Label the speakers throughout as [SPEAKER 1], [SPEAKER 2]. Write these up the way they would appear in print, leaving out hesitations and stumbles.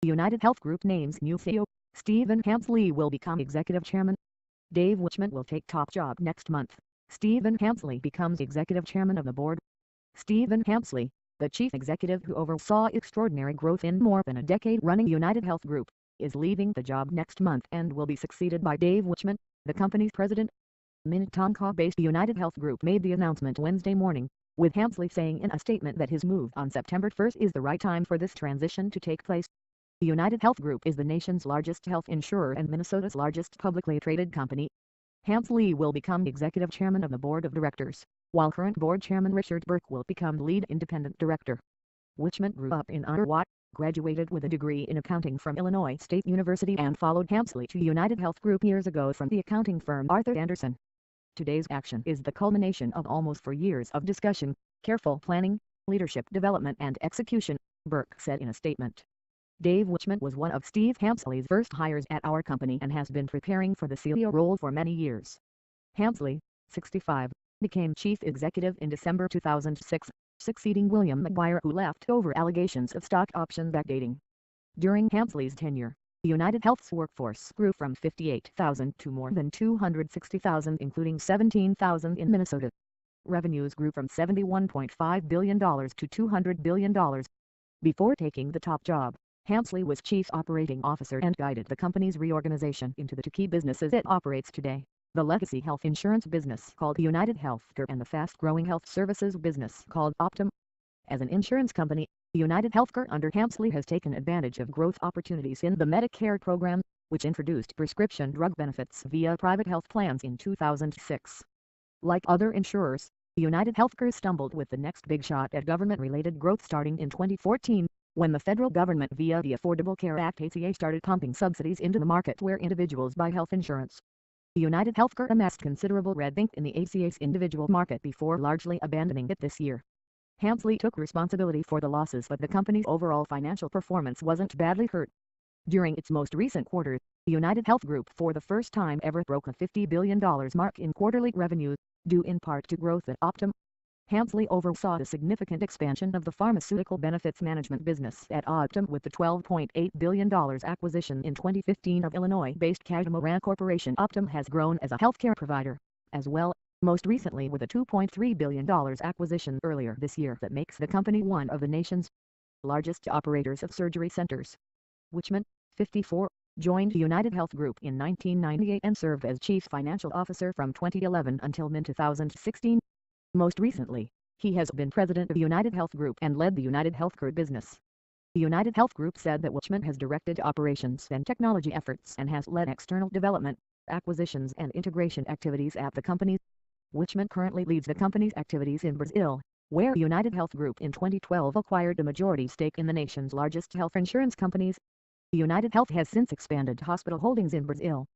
[SPEAKER 1] UnitedHealth Group names new CEO. Stephen Hemsley will become executive chairman. Dave Wichmann will take top job next month. Stephen Hemsley becomes executive chairman of the board. Stephen Hemsley, the chief executive who oversaw extraordinary growth in more than a decade-running UnitedHealth Group, is leaving the job next month and will be succeeded by Dave Wichmann, the company's president. Minnetonka-based UnitedHealth Group made the announcement Wednesday morning, with Hemsley saying in a statement that his move on September 1st is the right time for this transition to take place. UnitedHealth Group is the nation's largest health insurer and Minnesota's largest publicly traded company. Hemsley will become executive chairman of the board of directors, while current board chairman Richard Burke will become lead independent director. Wichmann grew up in Iowa, graduated with a degree in accounting from Illinois State University and followed Hemsley to UnitedHealth Group years ago from the accounting firm Arthur Andersen. Today's action is the culmination of almost 4 years of discussion, careful planning, leadership development and execution, Burke said in a statement. Dave Wichmann was one of Steve Hemsley's first hires at our company and has been preparing for the CEO role for many years. Hemsley, 65, became chief executive in December 2006, succeeding William McGuire who left over allegations of stock option backdating. During Hemsley's tenure, UnitedHealth's workforce grew from 58,000 to more than 260,000 including 17,000 in Minnesota. Revenues grew from $71.5 billion to $200 billion. Before taking the top job, Hemsley was chief operating officer and guided the company's reorganization into the two key businesses it operates today, the legacy health insurance business called UnitedHealth Group and the fast-growing health services business called Optum. As an insurance company, UnitedHealth Group under Hemsley has taken advantage of growth opportunities in the Medicare program, which introduced prescription drug benefits via private health plans in 2006. Like other insurers, UnitedHealth Group stumbled with the next big shot at government-related growth starting in 2014, when the federal government via the Affordable Care Act ACA started pumping subsidies into the market where individuals buy health insurance. UnitedHealth Group amassed considerable red ink in the ACA's individual market before largely abandoning it this year. Hemsley took responsibility for the losses but the company's overall financial performance wasn't badly hurt. During its most recent quarter, UnitedHealth Group for the first time ever broke a $50 billion mark in quarterly revenue, due in part to growth at Optum. Hemsley oversaw the significant expansion of the pharmaceutical benefits management business at Optum with the $12.8 billion acquisition in 2015 of Illinois-based Catamaran Corporation. Optum has grown as a healthcare provider, as well, most recently with a $2.3 billion acquisition earlier this year that makes the company one of the nation's largest operators of surgery centers. Wichmann, 54, joined UnitedHealth Group in 1998 and served as chief financial officer from 2011 until mid-2016. Most recently, he has been president of UnitedHealth Group and led the UnitedHealth Group business. The UnitedHealth Group said that Wichmann has directed operations and technology efforts and has led external development, acquisitions and integration activities at the company. Wichmann currently leads the company's activities in Brazil, where UnitedHealth Group in 2012 acquired a majority stake in the nation's largest health insurance companies. UnitedHealth has since expanded hospital holdings in Brazil.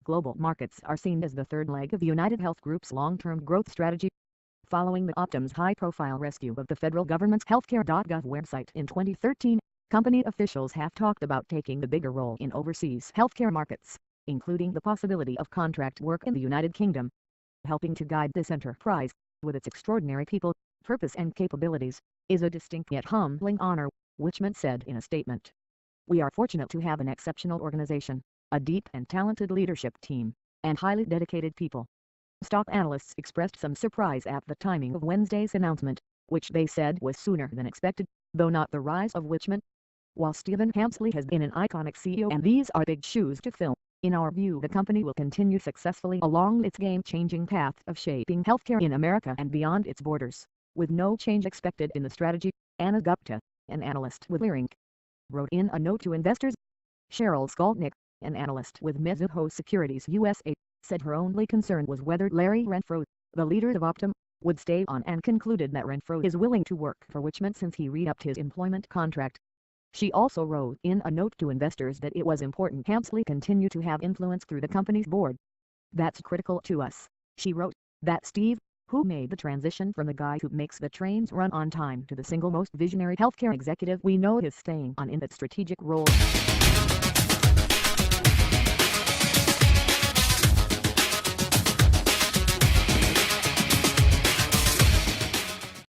[SPEAKER 1] Global markets are seen as the third leg of UnitedHealth Group's long-term growth strategy. Following the Optum's high-profile rescue of the federal government's healthcare.gov website in 2013, company officials have talked about taking a bigger role in overseas healthcare markets, including the possibility of contract work in the United Kingdom. Helping to guide this enterprise, with its extraordinary people, purpose and capabilities, is a distinct yet humbling honor, Wichmann said in a statement. We are fortunate to have an exceptional organization, a deep and talented leadership team, and highly dedicated people. Stock analysts expressed some surprise at the timing of Wednesday's announcement, which they said was sooner than expected, though not the rise of Wichmann. While Stephen Hemsley has been an iconic CEO and these are big shoes to fill, in our view the company will continue successfully along its game-changing path of shaping healthcare in America and beyond its borders, with no change expected in the strategy, Anna Gupta, an analyst with Leerink, wrote in a note to investors. Cheryl Skolnick, an analyst with Mizuho Securities USA, said her only concern was whether Larry Renfro, the leader of Optum, would stay on and concluded that Renfro is willing to work for Wichmann since he re-upped his employment contract. She also wrote in a note to investors that it was important Hemsley continue to have influence through the company's board. That's critical to us, she wrote, that Steve, who made the transition from the guy who makes the trains run on time to the single most visionary healthcare executive we know is staying on in that strategic role.